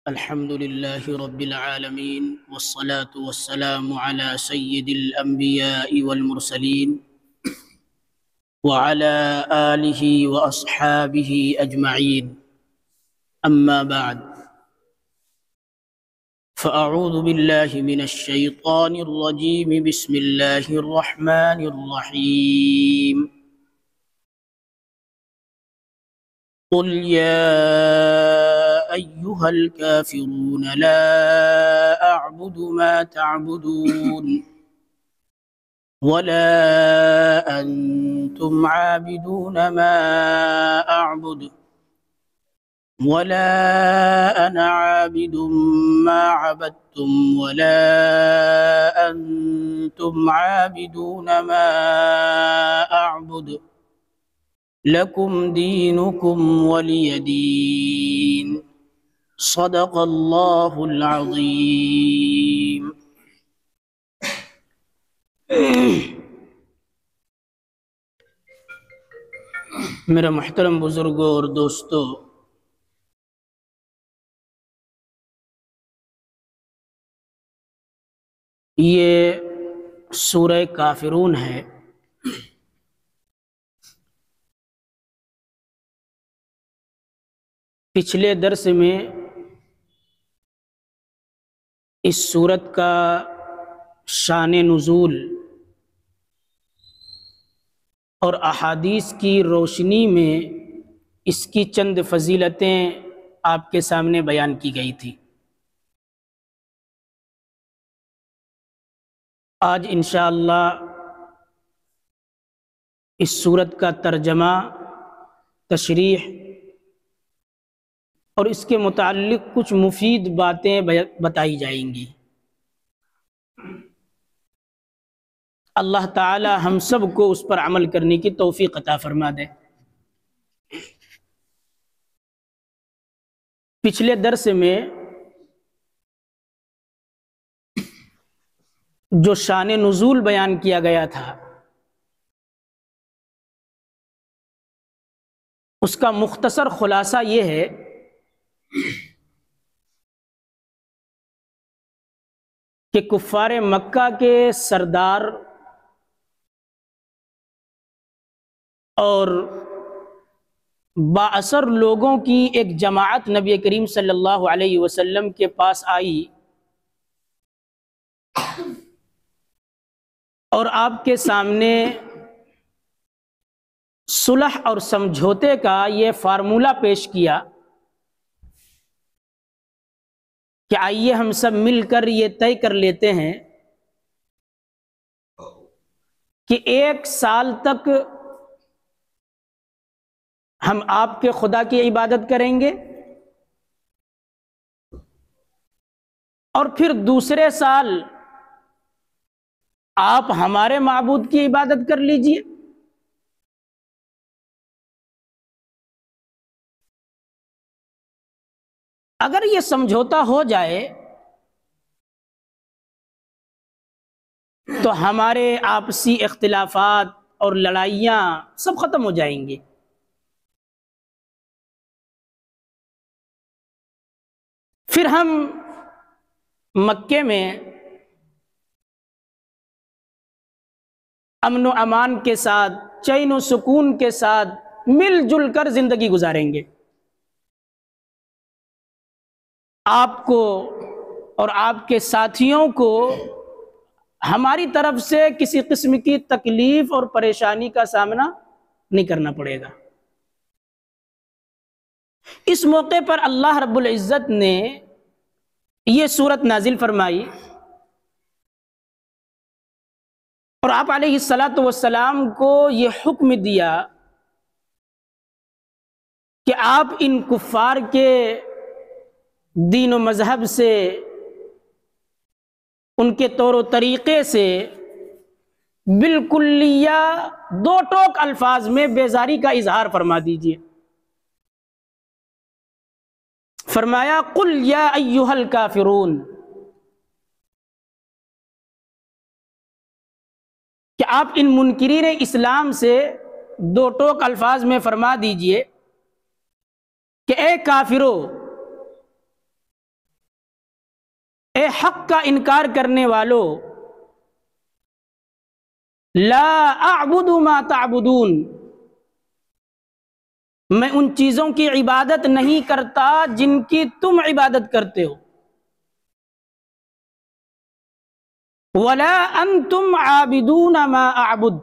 الحمد لله رب العالمين والصلاة والسلام على سيد الأنبياء والمرسلين وعلى آله وأصحابه أجمعين. أما بعد، فأعوذ بالله من الشيطان الرجيم. بسم الله الرحمن الرحيم. قل يا أيها الكافرون لا أعبد ما تعبدون ولا أنتم عابدون ما أعبد ولا أنا عابد ما عبدتم ولا أنتم عابدون ما أعبد لكم دينكم ولي دين. صدق اللہ العظیم. میرا محترم بزرگوں اور دوستو، یہ سورہ کافرون ہے. پچھلے درس میں اس سورت کا شان نزول اور احادیث کی روشنی میں اس کی چند فضیلتیں آپ کے سامنے بیان کی گئی تھی. آج انشاءاللہ اس سورت کا ترجمہ، تشریح اور اس کے متعلق کچھ مفید باتیں بتائی جائیں گی. اللہ تعالی ہم سب کو اس پر عمل کرنے کی توفیق عطا فرما دے. پچھلے درس میں جو شان نزول بیان کیا گیا تھا، اس کا مختصر خلاصہ یہ ہے کہ کفار مکہ کے سردار اور بااثر لوگوں کی ایک جماعت نبی کریم صلی اللہ علیہ وسلم کے پاس آئی اور آپ کے سامنے صلح اور سمجھوتے کا یہ فارمولہ پیش کیا کہ آئیے ہم سب مل کر یہ طے کر لیتے ہیں کہ 1 سال تک ہم آپ کے خدا کی عبادت کریں گے اور پھر دوسرے سال آپ ہمارے معبود کی عبادت کر لیجئے. اگر یہ سمجھوتا ہو جائے تو ہمارے آپسی اختلافات اور لڑائیاں سب ختم ہو جائیں گی. پھر ہم مکے میں امن و امان کے ساتھ، چین و سکون کے ساتھ مل جل کر زندگی گزاریں گے. آپ کو اور آپ کے ساتھیوں کو ہماری طرف سے کسی قسم کی تکلیف اور پریشانی کا سامنا نہیں کرنا پڑے گا. اس موقع پر اللہ رب العزت نے یہ سورت نازل فرمائی اور آپ علیہ الصلاۃ والسلام کو یہ حکم دیا کہ آپ ان کفار کے دین و مذہب سے، ان کے طور و طریقے سے بالکلیہ 2 ٹوک الفاظ میں بیزاری کا اظہار فرما دیجئے. فرمایا قل یا ایھا الکافرون، کہ آپ ان منکرین اسلام سے 2 ٹوک الفاظ میں فرما دیجئے کہ اے کافرو، اے حق کا انکار کرنے والو، لا اعبد ما تعبدون، میں ان چیزوں کی عبادت نہیں کرتا جن کی تم عبادت کرتے ہو، ولا انتم عابدون ما اعبد،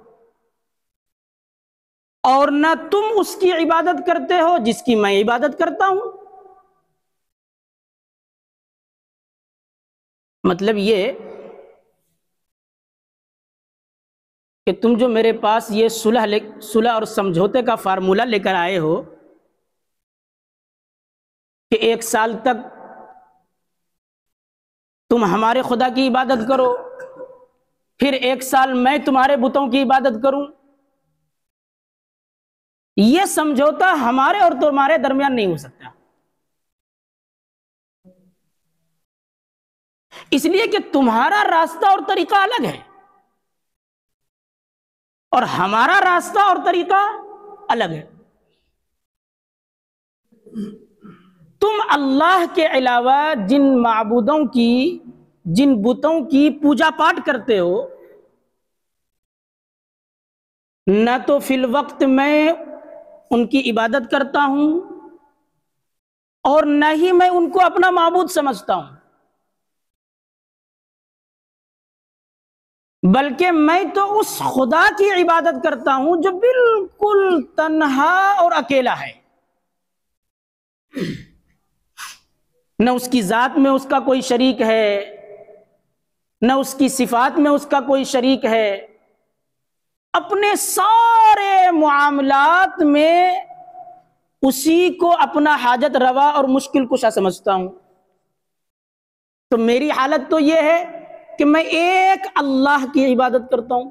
اور نہ تم اس کی عبادت کرتے ہو جس کی میں عبادت کرتا ہوں۔ مطلب یہ کہ تم جو میرے پاس یہ صلح اور سمجھوتے کا فارمولہ لے کر آئے ہو کہ 1 سال تک تم ہمارے خدا کی عبادت کرو، پھر 1 سال میں تمہارے بتوں کی عبادت کروں، یہ سمجھوتا ہمارے اور تمہارے درمیان نہیں ہو سکتا، اس لیے کہ تمہارا راستہ اور طریقہ الگ ہے اور ہمارا راستہ اور طریقہ الگ ہے۔ تم اللہ کے علاوہ جن معبودوں کی، جن بتوں کی پوجا پاٹ کرتے ہو، نہ تو فی الوقت میں ان کی عبادت کرتا ہوں اور نہ ہی میں ان کو اپنا معبود سمجھتا ہوں، بلکہ میں تو اس خدا کی عبادت کرتا ہوں جو بالکل تنہا اور اکیلا ہے، نہ اس کی ذات میں اس کا کوئی شریک ہے، نہ اس کی صفات میں اس کا کوئی شریک ہے، اپنے سارے معاملات میں اسی کو اپنا حاجت روا اور مشکل کشا سمجھتا ہوں۔ تو میری حالت تو یہ ہے کہ میں ایک اللہ کی عبادت کرتا ہوں،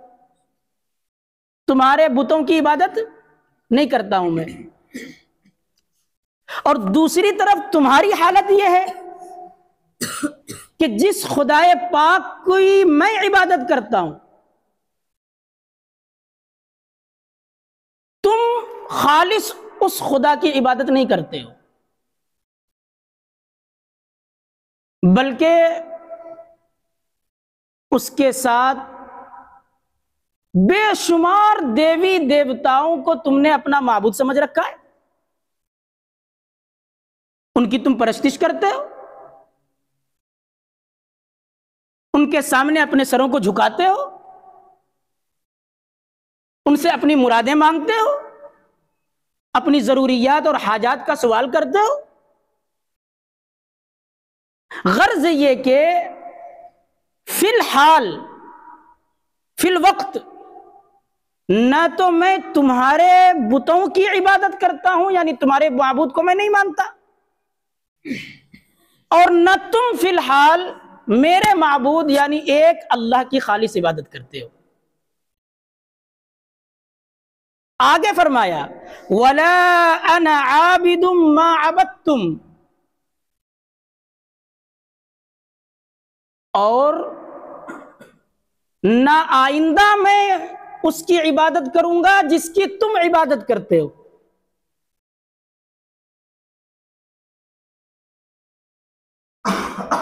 تمہارے بتوں کی عبادت نہیں کرتا ہوں میں، اور دوسری طرف تمہاری حالت یہ ہے کہ جس خدائے پاک کی میں عبادت کرتا ہوں، تم خالص اس خدا کی عبادت نہیں کرتے ہو، بلکہ اس کے ساتھ بے شمار دیوی دیوتاؤں کو تم نے اپنا معبود سمجھ رکھا ہے، ان کی تم پرستش کرتے ہو، ان کے سامنے اپنے سروں کو جھکاتے ہو، ان سے اپنی مرادیں مانگتے ہو، اپنی ضروریات اور حاجات کا سوال کرتے ہو۔ غرض یہ کہ فی الحال، فی الوقت، نہ تو میں تمہارے بتوں کی عبادت کرتا ہوں، یعنی تمہارے معبود کو میں نہیں مانتا، اور نہ تم فی الحال میرے معبود یعنی ایک اللہ کی خالص عبادت کرتے ہو۔ آگے فرمایا وَلَا أَنَا عَابِدٌ مَا عَبَدتُّمْ، اور نہ آئندہ میں اس کی عبادت کروں گا جس کی تم عبادت کرتے ہو۔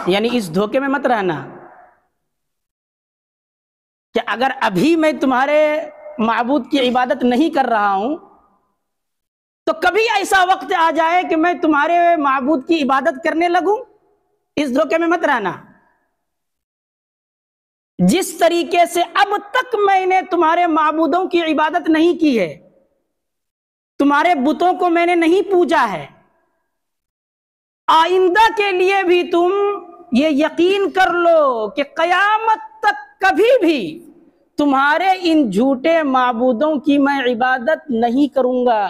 یعنی اس دھوکے میں مت رہنا کہ اگر ابھی میں تمہارے معبود کی عبادت نہیں کر رہا ہوں تو کبھی ایسا وقت آ جائے کہ میں تمہارے معبود کی عبادت کرنے لگوں، اس دھوکے میں مت رہنا۔ جس طریقے سے اب تک میں نے تمہارے معبودوں کی عبادت نہیں کی ہے، تمہارے بتوں کو میں نے نہیں پوجا ہے، آئندہ کے لیے بھی تم یہ یقین کر لو کہ قیامت تک کبھی بھی تمہارے ان جھوٹے معبودوں کی میں عبادت نہیں کروں گا۔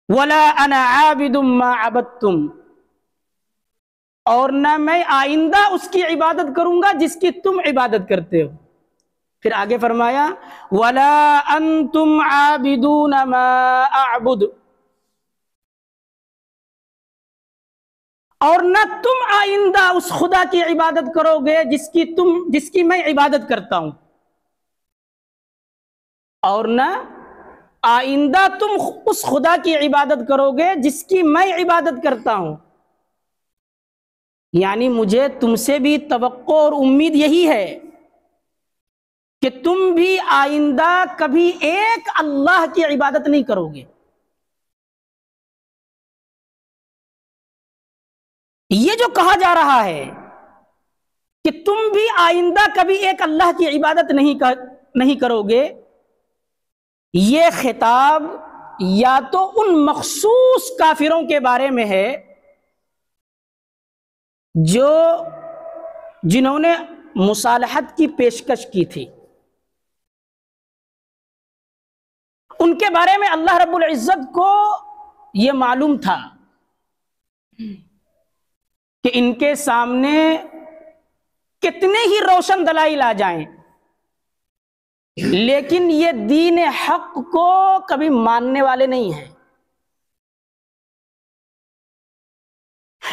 وَلَا أَنَا عَابِدٌ مَا عَبَدتُّمْ، اور نہ میں آئندہ اس کی عبادت کروں گا جس کی تم عبادت کرتے ہو۔ پھر آگے فرمایا وَلَا أَنْتُمْ عَابِدُونَ مَا أَعْبُدُ، اور نہ تم آئندہ اس خدا کی عبادت کرو گے جس کی میں عبادت کرتا ہوں، اور نہ آئندہ تم اس خدا کی عبادت کرو گے جس کی میں عبادت کرتا ہوں۔ یعنی مجھے تم سے بھی توقع اور امید یہی ہے کہ تم بھی آئندہ کبھی ایک اللہ کی عبادت نہیں کرو گے۔ یہ جو کہا جا رہا ہے کہ تم بھی آئندہ کبھی ایک اللہ کی عبادت نہیں کرو گے، یہ خطاب یا تو ان مخصوص کافروں کے بارے میں ہے جنہوں نے مصالحت کی پیشکش کی تھی، ان کے بارے میں اللہ رب العزت کو یہ معلوم تھا کہ ان کے سامنے کتنے ہی روشن دلائل آ جائیں، لیکن یہ دین حق کو کبھی ماننے والے نہیں ہیں۔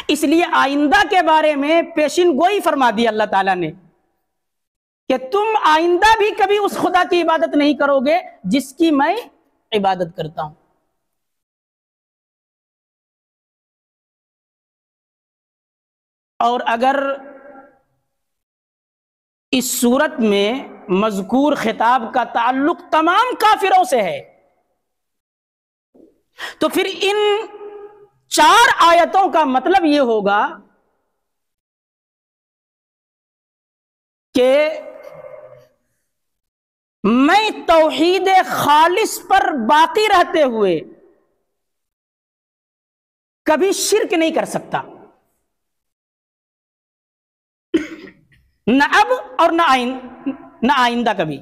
اس لیے آئندہ کے بارے میں پیشین گوئی فرما دی اللہ تعالیٰ نے کہ تم آئندہ بھی کبھی اس خدا کی عبادت نہیں کرو گے جس کی میں عبادت کرتا ہوں۔ اور اگر اس صورت میں مذکور خطاب کا تعلق تمام کافروں سے ہے تو پھر ان 4 آیتوں کا مطلب یہ ہوگا کہ میں توحید خالص پر باقی رہتے ہوئے کبھی شرک نہیں کر سکتا، نہ اب اور نہ آئندہ کبھی،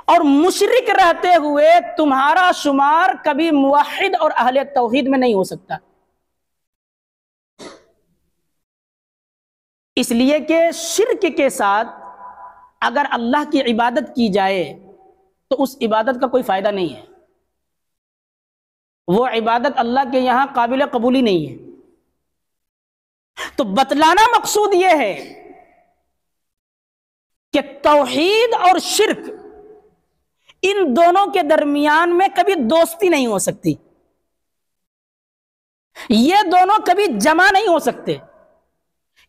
اور مشرک رہتے ہوئے تمہارا شمار کبھی موحد اور اہل توحید میں نہیں ہو سکتا۔ اس لیے کہ شرک کے ساتھ اگر اللہ کی عبادت کی جائے تو اس عبادت کا کوئی فائدہ نہیں ہے، وہ عبادت اللہ کے یہاں قابل قبولی نہیں ہے۔ تو بتلانا مقصود یہ ہے کہ توحید اور شرک ان دونوں کے درمیان میں کبھی دوستی نہیں ہو سکتی، یہ دونوں کبھی جمع نہیں ہو سکتے،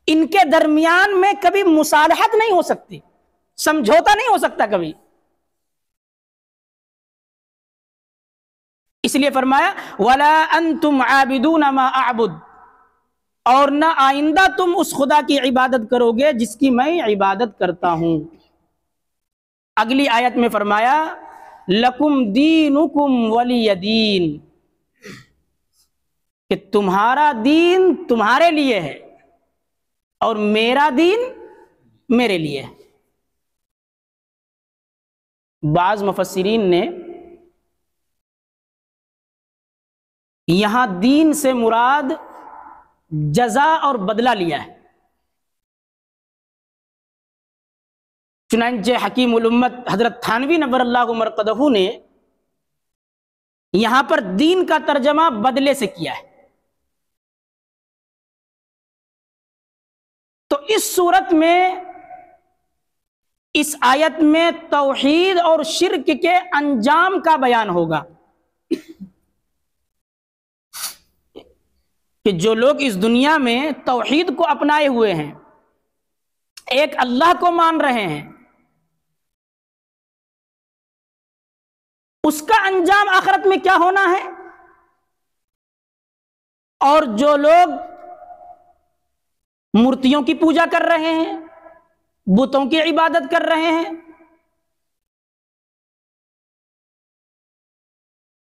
ان کے درمیان میں کبھی مصالحت نہیں ہو سکتی، سمجھوتا نہیں ہو سکتا کبھی۔ اس لیے فرمایا وَلَا أَنْتُمْ عَابِدُونَ مَا أَعْبُدُ، اور نہ آئندہ تم اس خدا کی عبادت کرو گے جس کی میں عبادت کرتا ہوں۔ اگلی آیت میں فرمایا لَكُمْ دِينُكُمْ وَلِيَ دِينِ، کہ تمہارا دین تمہارے لیے ہے اور میرا دین میرے لیے ہے۔ بعض مفسرین نے یہاں دین سے مراد جزا اور بدلہ لیا ہے، چنانچہ حکیم الامت حضرت تھانوی نور اللہ مرقدہ نے یہاں پر دین کا ترجمہ بدلے سے کیا ہے۔ تو اس صورت میں اس آیت میں توحید اور شرک کے انجام کا بیان ہوگا کہ جو لوگ اس دنیا میں توحید کو اپنائے ہوئے ہیں، ایک اللہ کو مان رہے ہیں، اس کا انجام آخرت میں کیا ہونا ہے، اور جو لوگ مورتیوں کی پوجا کر رہے ہیں، بتوں کی عبادت کر رہے ہیں،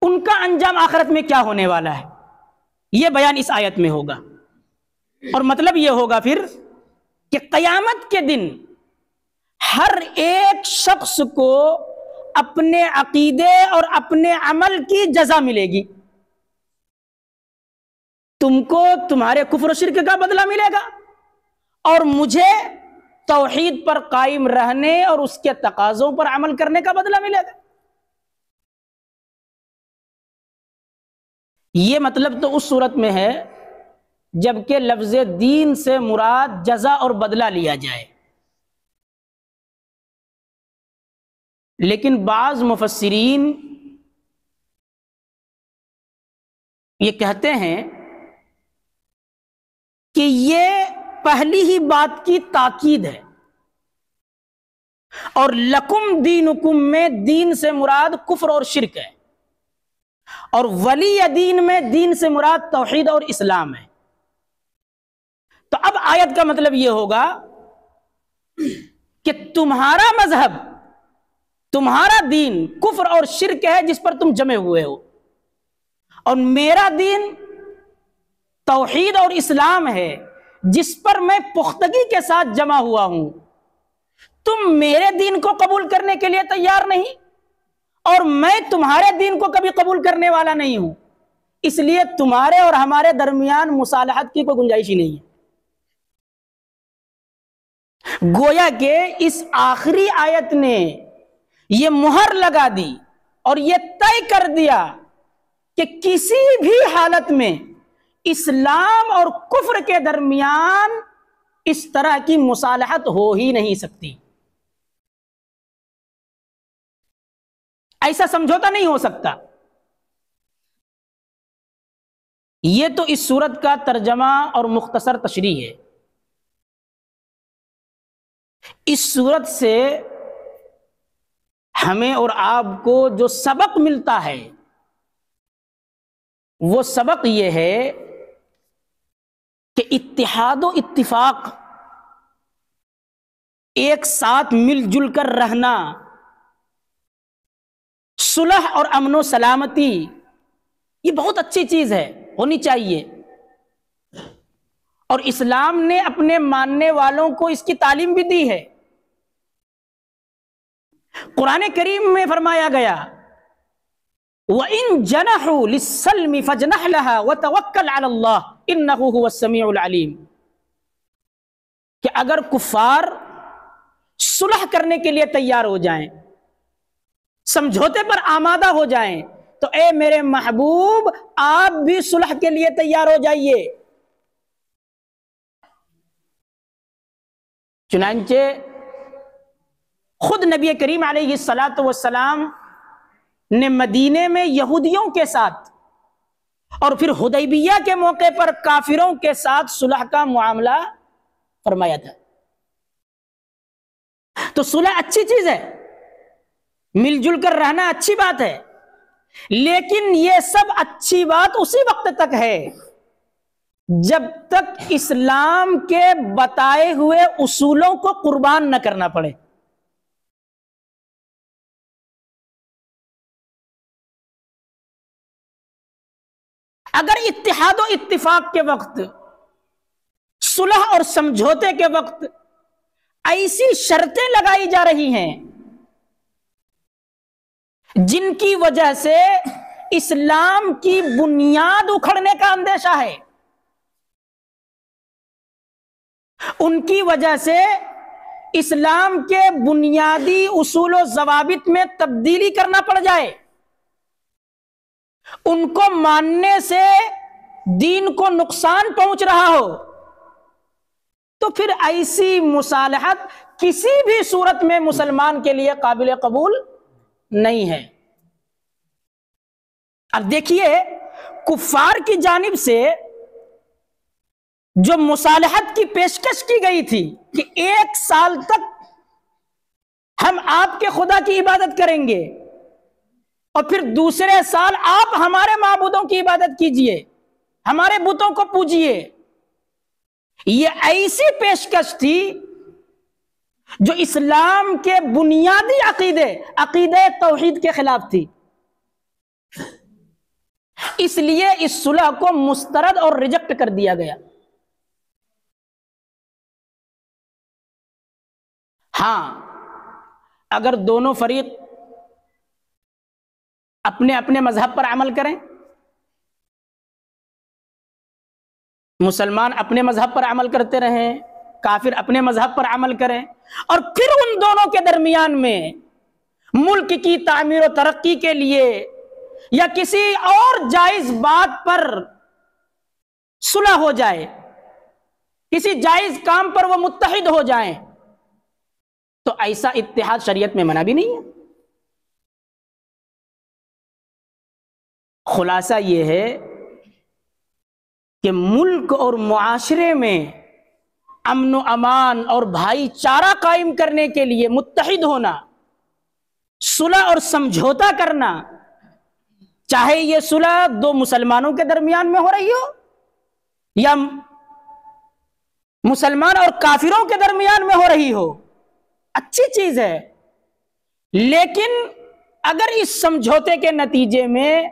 ان کا انجام آخرت میں کیا ہونے والا ہے، یہ بیان اس آیت میں ہوگا۔ اور مطلب یہ ہوگا پھر کہ قیامت کے دن ہر ایک شخص کو اپنے عقیدے اور اپنے عمل کی جزا ملے گی۔ تم کو تمہارے کفر و شرک کا بدلہ ملے گا اور مجھے توحید پر قائم رہنے اور اس کے تقاضوں پر عمل کرنے کا بدلہ ملے گا۔ یہ مطلب تو اس صورت میں ہے جبکہ لفظ دین سے مراد جزا اور بدلہ لیا جائے، لیکن بعض مفسرین یہ کہتے ہیں کہ یہ پہلی ہی بات کی تاکید ہے، اور لکم دینکم میں دین سے مراد کفر اور شرک ہے، اور ولی دین میں دین سے مراد توحید اور اسلام ہے۔ تو اب آیت کا مطلب یہ ہوگا کہ تمہارا مذہب، تمہارا دین کفر اور شرک ہے جس پر تم جمے ہوئے ہو، اور میرا دین توحید اور اسلام ہے جس پر میں پختگی کے ساتھ جمع ہوا ہوں۔ تم میرے دین کو قبول کرنے کے لیے تیار نہیں، اور میں تمہارے دین کو کبھی قبول کرنے والا نہیں ہوں، اس لیے تمہارے اور ہمارے درمیان مصالحت کی کوئی گنجائش ہی نہیں ہے۔ گویا کہ اس آخری آیت نے یہ مہر لگا دی اور یہ طے کر دیا کہ کسی بھی حالت میں اسلام اور کفر کے درمیان اس طرح کی مصالحت ہو ہی نہیں سکتی، ایسا سمجھوتا نہیں ہو سکتا۔ یہ تو اس سورت کا ترجمہ اور مختصر تشریح ہے۔ اس سورت سے ہمیں اور آپ کو جو سبق ملتا ہے وہ سبق یہ ہے کہ اتحاد و اتفاق، ایک ساتھ مل جل کر رہنا، صلح اور امن و سلامتی، یہ بہت اچھی چیز ہے، ہونی چاہیے، اور اسلام نے اپنے ماننے والوں کو اس کی تعلیم بھی دی ہے۔ قرآن کریم میں فرمایا گیا وَإِن جَنَحُوا لِلسَّلْمِ فَاجْنَحْ لَهَا وَتَوَكَّلْ عَلَى اللَّهِ إِنَّهُ هُوَ السَّمِيعُ الْعَلِيمُ، کہ اگر کفار صلح کرنے کے لیے تیار ہو جائیں، سمجھوتے پر آمادہ ہو جائیں، تو اے میرے محبوب آپ بھی صلح کے لیے تیار ہو جائیے۔ چنانچہ خود نبی کریم علیہ السلام نے مدینے میں یہودیوں کے ساتھ اور پھر حدیبیہ کے موقع پر کافروں کے ساتھ صلح کا معاملہ فرمایا تھا۔ تو صلح اچھی چیز ہے، مل جل کر رہنا اچھی بات ہے، لیکن یہ سب اچھی بات اسی وقت تک ہے جب تک اسلام کے بتائے ہوئے اصولوں کو قربان نہ کرنا پڑے۔ اگر اتحاد و اتفاق کے وقت، صلح اور سمجھوتے کے وقت ایسی شرطیں لگائی جا رہی ہیں جن کی وجہ سے اسلام کی بنیاد اکھڑنے کا اندیشہ ہے، ان کی وجہ سے اسلام کے بنیادی اصول و ضوابط میں تبدیلی کرنا پڑ جائے، ان کو ماننے سے دین کو نقصان پہنچ رہا ہو، تو پھر ایسی مصالحت کسی بھی صورت میں مسلمان کے لیے قابل قبول نہیں ہے۔ اب دیکھیے کفار کی جانب سے جو مصالحت کی پیشکش کی گئی تھی کہ 1 سال تک ہم آپ کے خدا کی عبادت کریں گے اور پھر دوسرے سال آپ ہمارے معبودوں کی عبادت کیجئے، ہمارے بتوں کو پوجئے، یہ ایسی پیشکش تھی جو اسلام کے بنیادی عقیدے توحید کے خلاف تھی۔ اس لیے اس صلح کو مسترد اور ریجیکٹ کر دیا گیا۔ ہاں، اگر دونوں فریق اپنے اپنے مذہب پر عمل کریں، مسلمان اپنے مذہب پر عمل کرتے رہیں، کافر اپنے مذہب پر عمل کریں، اور پھر ان دونوں کے درمیان میں ملک کی تعمیر و ترقی کے لیے یا کسی اور جائز بات پر صلح ہو جائے، کسی جائز کام پر وہ متحد ہو جائیں، تو ایسا اتحاد شریعت میں منع بھی نہیں ہے۔ خلاصہ یہ ہے کہ ملک اور معاشرے میں امن و امان اور بھائی چارہ قائم کرنے کے لیے متحد ہونا، صلح اور سمجھوتا کرنا، چاہے یہ صلح دو مسلمانوں کے درمیان میں ہو رہی ہو یا مسلمان اور کافروں کے درمیان میں ہو رہی ہو، اچھی چیز ہے، لیکن اگر اس سمجھوتے کے نتیجے میں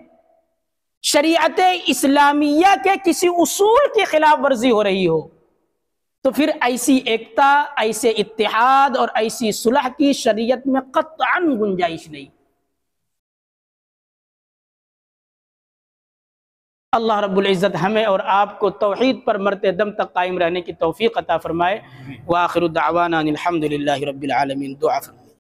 شریعت اسلامیہ کے کسی اصول کی خلاف ورزی ہو رہی ہو تو پھر ایسی ایکتا، ایسے اتحاد اور ایسی صلح کی شریعت میں قطعاً گنجائش نہیں۔ اللہ رب العزت ہمیں اور آپ کو توحید پر مرتے دم تک قائم رہنے کی توفیق عطا فرمائے۔ وآخر دعوانا الحمد للہ رب العالمین۔ دعا فرمائے۔